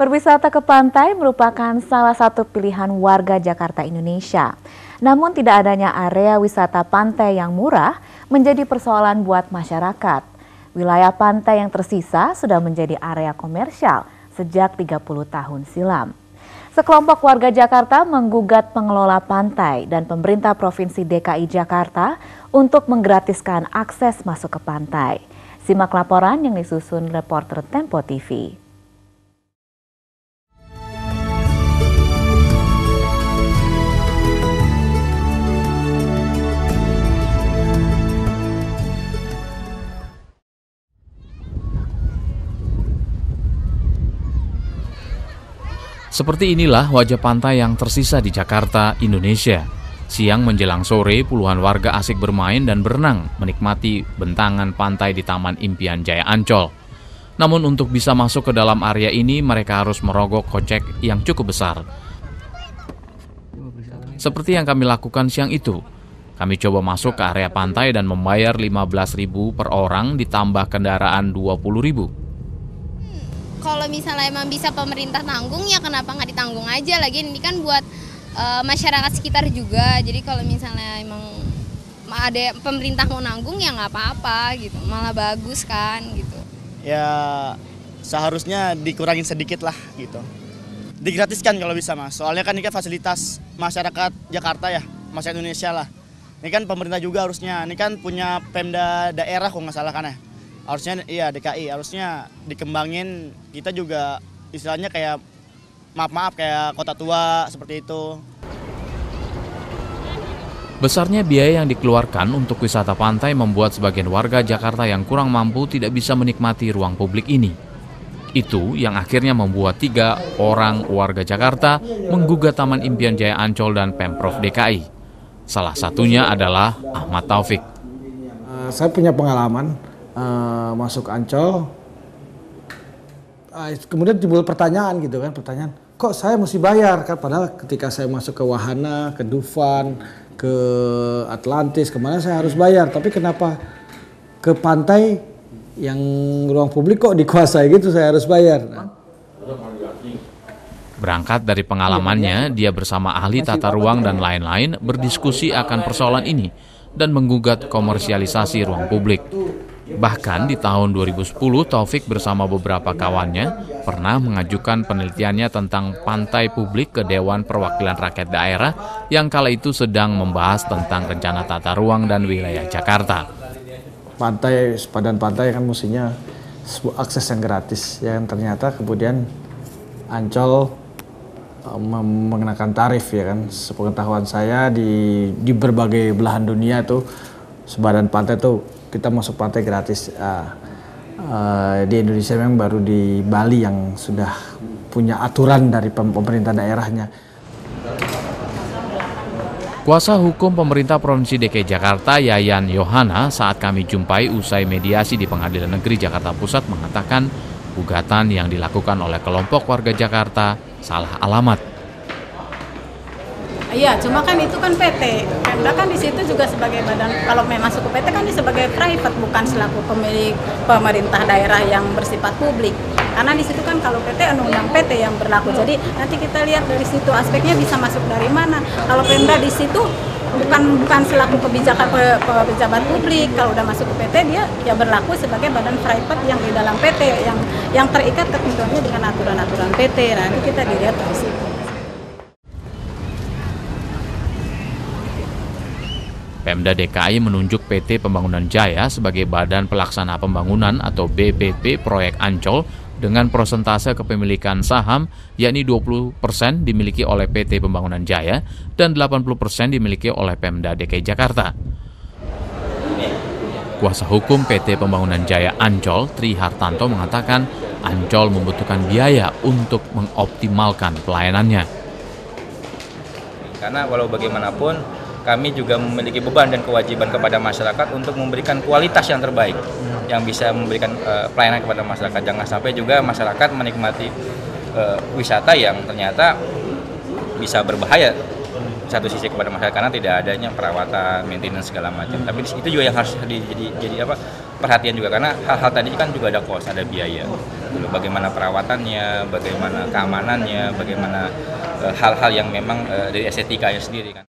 Berwisata ke pantai merupakan salah satu pilihan warga Jakarta Indonesia. Namun tidak adanya area wisata pantai yang murah menjadi persoalan buat masyarakat. Wilayah pantai yang tersisa sudah menjadi area komersial sejak 30 tahun silam. Sekelompok warga Jakarta menggugat pengelola pantai dan pemerintah Provinsi DKI Jakarta untuk menggratiskan akses masuk ke pantai. Simak laporan yang disusun reporter Tempo TV. Seperti inilah wajah pantai yang tersisa di Jakarta, Indonesia. Siang menjelang sore, puluhan warga asik bermain dan berenang, menikmati bentangan pantai di Taman Impian Jaya Ancol. Namun untuk bisa masuk ke dalam area ini, mereka harus merogoh kocek yang cukup besar. Seperti yang kami lakukan siang itu, kami coba masuk ke area pantai dan membayar 15.000 per orang ditambah kendaraan 20.000. Kalau misalnya emang bisa pemerintah tanggung, ya kenapa nggak ditanggung aja lagi? Ini kan buat masyarakat sekitar juga. Jadi kalau misalnya emang ada pemerintah mau nanggung, ya nggak apa-apa gitu. Malah bagus kan gitu. Ya seharusnya dikurangin sedikit lah gitu. Digratiskan kalau bisa mas. Soalnya kan ini kan fasilitas masyarakat Jakarta ya, masyarakat Indonesia lah. Ini kan pemerintah juga harusnya. Ini kan punya Pemda daerah kok nggak salah kan ya. Harusnya iya DKI harusnya dikembangin, kita juga istilahnya kayak maaf kayak kota tua seperti itu. Besarnya biaya yang dikeluarkan untuk wisata pantai membuat sebagian warga Jakarta yang kurang mampu tidak bisa menikmati ruang publik ini. Itu yang akhirnya membuat 3 orang warga Jakarta menggugat Taman Impian Jaya Ancol dan Pemprov DKI. Salah satunya adalah Ahmad Taufik. Saya punya pengalaman masuk Ancol, kemudian timbul pertanyaan gitu kan, kok saya mesti bayar kan, padahal ketika saya masuk ke Wahana, ke Dufan, ke Atlantis, kemana saya harus bayar, tapi kenapa ke pantai yang ruang publik kok dikuasai gitu saya harus bayar. Berangkat dari pengalamannya, dia bersama ahli tata ruang dan lain-lain berdiskusi akan persoalan ini dan menggugat komersialisasi ruang publik. Bahkan di tahun 2010, Taufik bersama beberapa kawannya pernah mengajukan penelitiannya tentang pantai publik ke Dewan Perwakilan Rakyat Daerah yang kala itu sedang membahas tentang rencana tata ruang dan wilayah Jakarta. Pantai, sepadan pantai kan mestinya akses yang gratis, yang ternyata kemudian Ancol mengenakan tarif ya kan. Sepengetahuan saya di berbagai belahan dunia itu sepadan pantai itu kita masuk pantai gratis. Di Indonesia memang baru di Bali yang sudah punya aturan dari pemerintah daerahnya. Kuasa hukum pemerintah Provinsi DKI Jakarta, Yayan Yohana, saat kami jumpai usai mediasi di Pengadilan Negeri Jakarta Pusat mengatakan gugatan yang dilakukan oleh kelompok warga Jakarta salah alamat. Iya, cuma kan itu kan PT. Pemda kan di situ juga sebagai badan, kalau memang masuk ke PT kan dia sebagai private, bukan selaku pemilik pemerintah daerah yang bersifat publik. Karena di situ kan kalau PT undang-undang PT yang berlaku. Jadi nanti kita lihat dari situ aspeknya bisa masuk dari mana. Kalau Pemda di situ bukan selaku pejabat publik, kalau udah masuk ke PT dia ya berlaku sebagai badan private yang di dalam PT yang terikat ketentuannya dengan aturan-aturan PT. Nanti kita dilihat dari situ. Pemda DKI menunjuk PT Pembangunan Jaya sebagai Badan Pelaksana Pembangunan atau BPP Proyek Ancol dengan persentase kepemilikan saham yakni 20% dimiliki oleh PT Pembangunan Jaya dan 80% dimiliki oleh Pemda DKI Jakarta. Kuasa hukum PT Pembangunan Jaya Ancol, Tri Hartanto mengatakan Ancol membutuhkan biaya untuk mengoptimalkan pelayanannya. Karena walau bagaimanapun kami juga memiliki beban dan kewajiban kepada masyarakat untuk memberikan kualitas yang terbaik yang bisa memberikan pelayanan kepada masyarakat. Jangan sampai juga masyarakat menikmati wisata yang ternyata bisa berbahaya satu sisi kepada masyarakat karena tidak adanya perawatan, maintenance segala macam. Tapi itu juga yang harus jadi perhatian juga, karena hal-hal tadi kan juga ada cost, ada biaya. Bagaimana perawatannya, bagaimana keamanannya, bagaimana hal-hal yang memang dari estetikanya sendiri kan.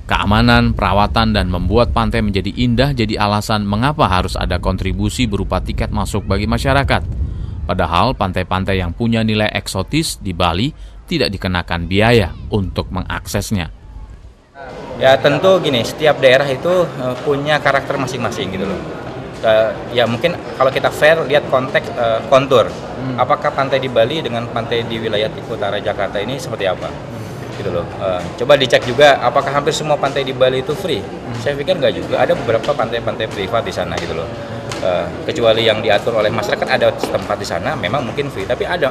Keamanan, perawatan, dan membuat pantai menjadi indah jadi alasan mengapa harus ada kontribusi berupa tiket masuk bagi masyarakat. Padahal pantai-pantai yang punya nilai eksotis di Bali tidak dikenakan biaya untuk mengaksesnya. Ya tentu gini, setiap daerah itu punya karakter masing-masing gitu loh. Ya mungkin kalau kita fair lihat konteks kontur, apakah pantai di Bali dengan pantai di wilayah utara Jakarta ini seperti apa? Gitu loh. Coba dicek juga apakah hampir semua pantai di Bali itu free. Saya pikir nggak juga, ada beberapa pantai-pantai privat di sana gitu loh. Kecuali yang diatur oleh masyarakat, ada tempat di sana memang mungkin free, tapi ada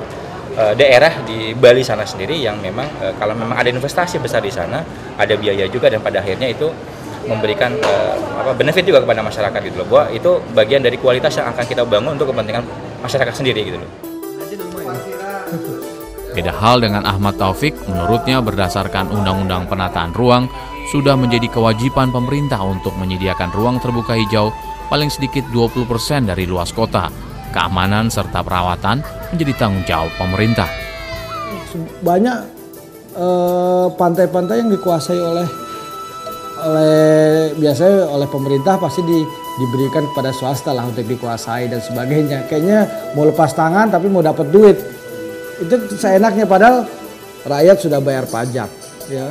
daerah di Bali sana sendiri yang memang kalau memang ada investasi besar di sana, ada biaya juga, dan pada akhirnya itu memberikan benefit juga kepada masyarakat gitu loh. Bahwa itu bagian dari kualitas yang akan kita bangun untuk kepentingan masyarakat sendiri gitu loh. Beda hal dengan Ahmad Taufik, menurutnya berdasarkan Undang-Undang Penataan Ruang, sudah menjadi kewajiban pemerintah untuk menyediakan ruang terbuka hijau paling sedikit 20% dari luas kota. Keamanan serta perawatan menjadi tanggung jawab pemerintah. Banyak pantai-pantai yang dikuasai oleh biasanya oleh pemerintah pasti diberikan kepada swasta lah untuk dikuasai dan sebagainya. Kayaknya mau lepas tangan tapi mau dapat duit. Itu seenaknya, padahal rakyat sudah bayar pajak, ya.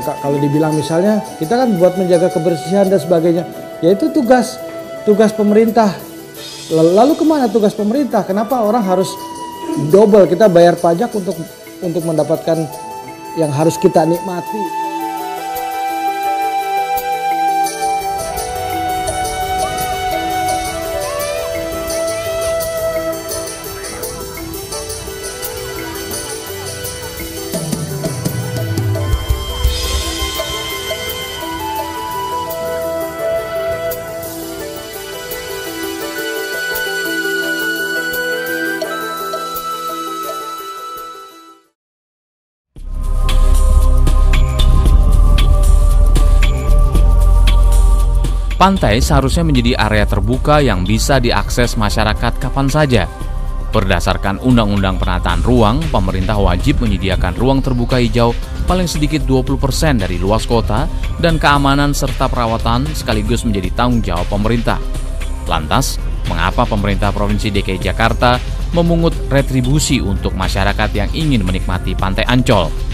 Kalau dibilang misalnya kita kan buat menjaga kebersihan dan sebagainya, ya itu tugas pemerintah. Lalu kemana tugas pemerintah? Kenapa orang harus double, kita bayar pajak untuk mendapatkan yang harus kita nikmati? Pantai seharusnya menjadi area terbuka yang bisa diakses masyarakat kapan saja. Berdasarkan Undang-Undang Penataan Ruang, pemerintah wajib menyediakan ruang terbuka hijau paling sedikit 20% dari luas kota, dan keamanan serta perawatan sekaligus menjadi tanggung jawab pemerintah. Lantas, mengapa pemerintah Provinsi DKI Jakarta memungut retribusi untuk masyarakat yang ingin menikmati Pantai Ancol?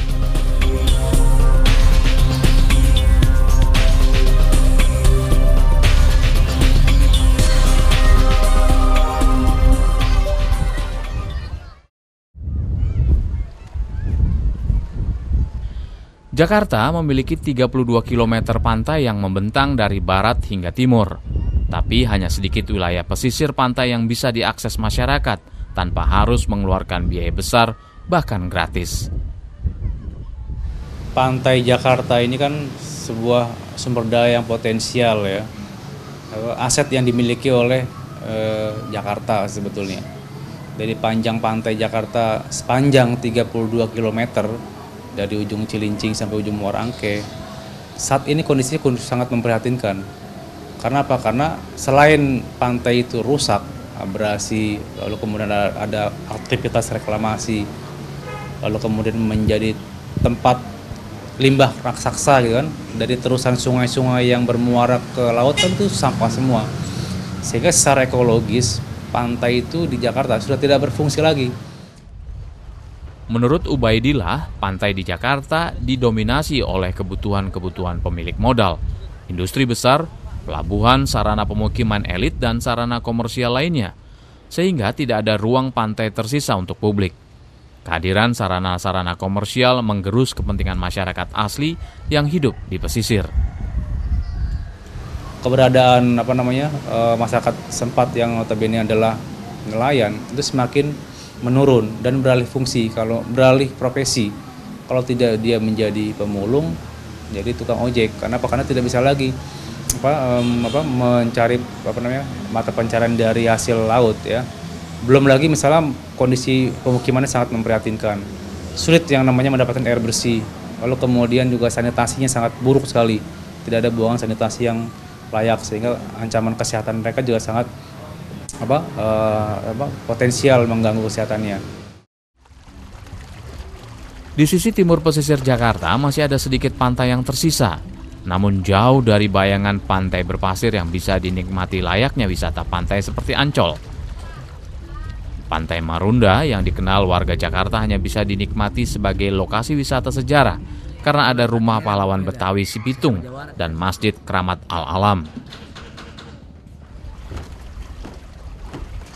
Jakarta memiliki 32 km pantai yang membentang dari barat hingga timur. Tapi hanya sedikit wilayah pesisir pantai yang bisa diakses masyarakat tanpa harus mengeluarkan biaya besar, bahkan gratis. Pantai Jakarta ini kan sebuah sumber daya yang potensial ya. Aset yang dimiliki oleh Jakarta sebetulnya. Dari panjang pantai Jakarta sepanjang 32 km, dari ujung Cilincing sampai ujung Muara Angke, saat ini kondisinya sangat memprihatinkan. Karena apa? Karena selain pantai itu rusak, abrasi, lalu kemudian ada aktivitas reklamasi, lalu kemudian menjadi tempat limbah raksasa gitu kan, dari terusan sungai-sungai yang bermuara ke laut kan itu sampah semua. Sehingga secara ekologis pantai itu di Jakarta sudah tidak berfungsi lagi. Menurut Ubaidillah, pantai di Jakarta didominasi oleh kebutuhan-kebutuhan pemilik modal, industri besar, pelabuhan, sarana pemukiman elit, dan sarana komersial lainnya, sehingga tidak ada ruang pantai tersisa untuk publik. Kehadiran sarana-sarana komersial menggerus kepentingan masyarakat asli yang hidup di pesisir. Keberadaan masyarakat sempat yang notabene adalah nelayan itu semakin menurun dan beralih fungsi, kalau beralih profesi. Kalau tidak dia menjadi pemulung, jadi tukang ojek. Karena apa? Karena tidak bisa lagi mencari mata pencarian dari hasil laut ya. Belum lagi misalnya kondisi pemukimannya sangat memprihatinkan. Sulit yang namanya mendapatkan air bersih. Lalu kemudian juga sanitasinya sangat buruk sekali. Tidak ada buangan sanitasi yang layak, sehingga ancaman kesehatan mereka juga sangat potensial mengganggu kesehatannya. Di sisi timur pesisir Jakarta masih ada sedikit pantai yang tersisa, namun jauh dari bayangan pantai berpasir yang bisa dinikmati layaknya wisata pantai seperti Ancol. Pantai Marunda yang dikenal warga Jakarta hanya bisa dinikmati sebagai lokasi wisata sejarah karena ada rumah pahlawan Betawi Si Pitung dan Masjid Kramat Al-Alam.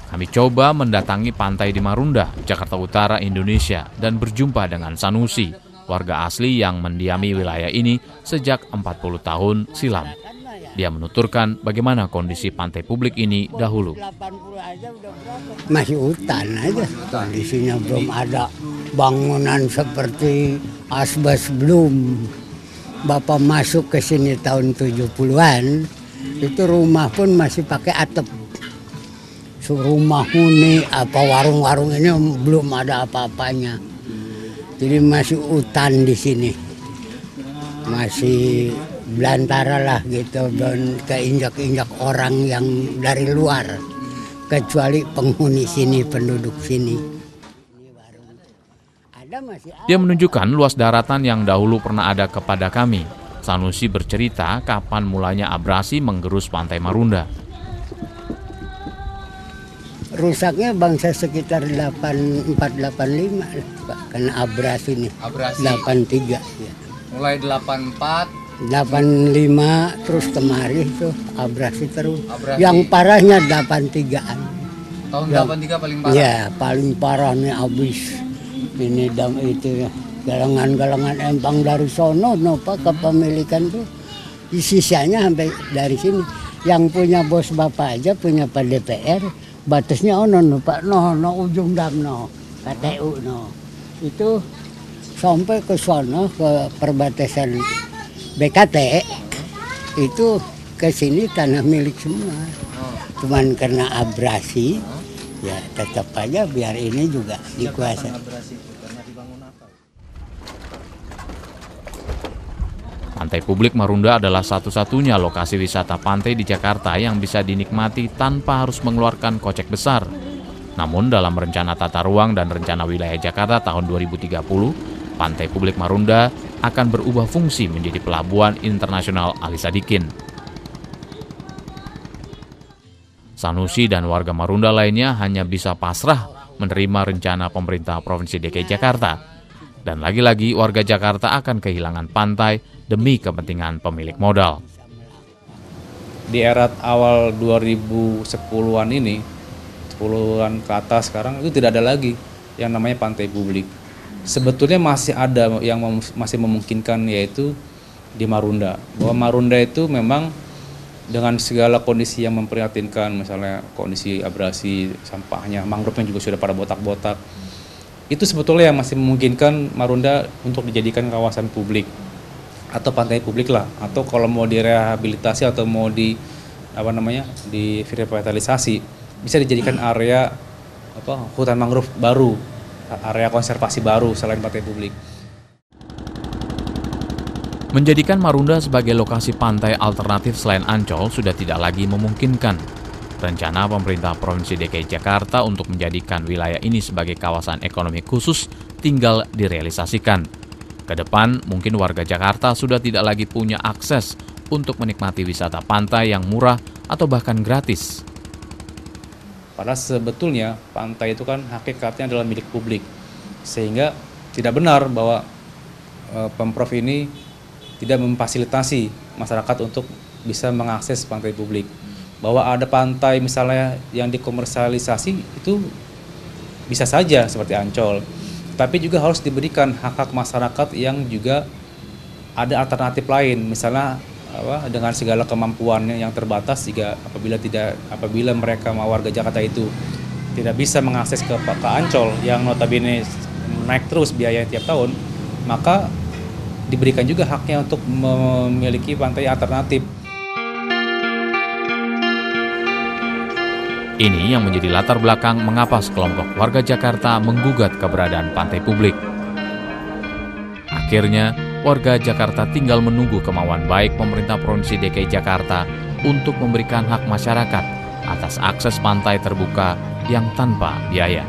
Kami coba mendatangi pantai di Marunda, Jakarta Utara, Indonesia, dan berjumpa dengan Sanusi, warga asli yang mendiami wilayah ini sejak 40 tahun silam. Dia menuturkan bagaimana kondisi pantai publik ini dahulu. Masih hutan aja, kondisinya belum ada bangunan seperti asbes belum. Bapak masuk ke sini tahun 70-an, itu rumah pun masih pakai atap. Rumah huni, warung-warung ini belum ada apa-apanya. Jadi masih hutan di sini. Masih belantara lah gitu, dan keinjak-injak orang yang dari luar. Kecuali penghuni sini, penduduk sini. Dia menunjukkan luas daratan yang dahulu pernah ada kepada kami. Sanusi bercerita kapan mulanya abrasi menggerus pantai Marunda. Rusaknya bangsa sekitar 84-85 Pak, kena abrasi nih. Abrasi. 83 ya. Mulai 84, 85 terus kemari tuh abrasi terus. Abrasi. Yang parahnya 83-an. Tahun 83 paling parah. Ya, paling parah nih abis. Ini dam itu ya. Galangan-galangan empang dari sono Pak, kepemilikan tuh. Sisanya sampai dari sini. Yang punya bos bapak aja punya Pak DPR. Batasnya Pak, ujung dam KTU itu sampai ke sana ke perbatasan BKT itu ke sini tanah milik semua. Cuman karena abrasi ya tetap aja biar ini juga dikuasai. Pantai publik Marunda adalah satu-satunya lokasi wisata pantai di Jakarta yang bisa dinikmati tanpa harus mengeluarkan kocek besar. Namun dalam rencana tata ruang dan rencana wilayah Jakarta tahun 2030, Pantai Publik Marunda akan berubah fungsi menjadi pelabuhan internasional Ali Sadikin. Sanusi dan warga Marunda lainnya hanya bisa pasrah menerima rencana pemerintah Provinsi DKI Jakarta. Dan lagi-lagi warga Jakarta akan kehilangan pantai demi kepentingan pemilik modal. Di era awal 2010-an ini, 10-an ke atas sekarang itu tidak ada lagi yang namanya pantai publik. Sebetulnya masih ada yang masih memungkinkan, yaitu di Marunda. Bahwa Marunda itu memang dengan segala kondisi yang memprihatinkan, misalnya kondisi abrasi, sampahnya, mangrove-nya juga sudah pada botak-botak. Itu sebetulnya yang masih memungkinkan Marunda untuk dijadikan kawasan publik atau pantai publik lah, atau kalau mau direhabilitasi atau mau direvitalisasi bisa dijadikan area hutan mangrove baru, area konservasi baru selain pantai publik. Menjadikan Marunda sebagai lokasi pantai alternatif selain Ancol sudah tidak lagi memungkinkan. Rencana pemerintah Provinsi DKI Jakarta untuk menjadikan wilayah ini sebagai kawasan ekonomi khusus tinggal direalisasikan. Ke depan, mungkin warga Jakarta sudah tidak lagi punya akses untuk menikmati wisata pantai yang murah atau bahkan gratis. Padahal sebetulnya pantai itu kan hakikatnya adalah milik publik. Sehingga tidak benar bahwa Pemprov ini tidak memfasilitasi masyarakat untuk bisa mengakses pantai publik. Bahwa ada pantai misalnya yang dikomersialisasi itu bisa saja seperti Ancol. Tapi juga harus diberikan hak-hak masyarakat yang juga ada alternatif lain. Misalnya dengan segala kemampuannya yang terbatas, jika apabila mereka warga Jakarta itu tidak bisa mengakses ke Ancol yang notabene naik terus biaya tiap tahun, maka diberikan juga haknya untuk memiliki pantai alternatif. Ini yang menjadi latar belakang mengapa sekelompok warga Jakarta menggugat keberadaan pantai publik. Akhirnya, warga Jakarta tinggal menunggu kemauan baik pemerintah Provinsi DKI Jakarta untuk memberikan hak masyarakat atas akses pantai terbuka yang tanpa biaya.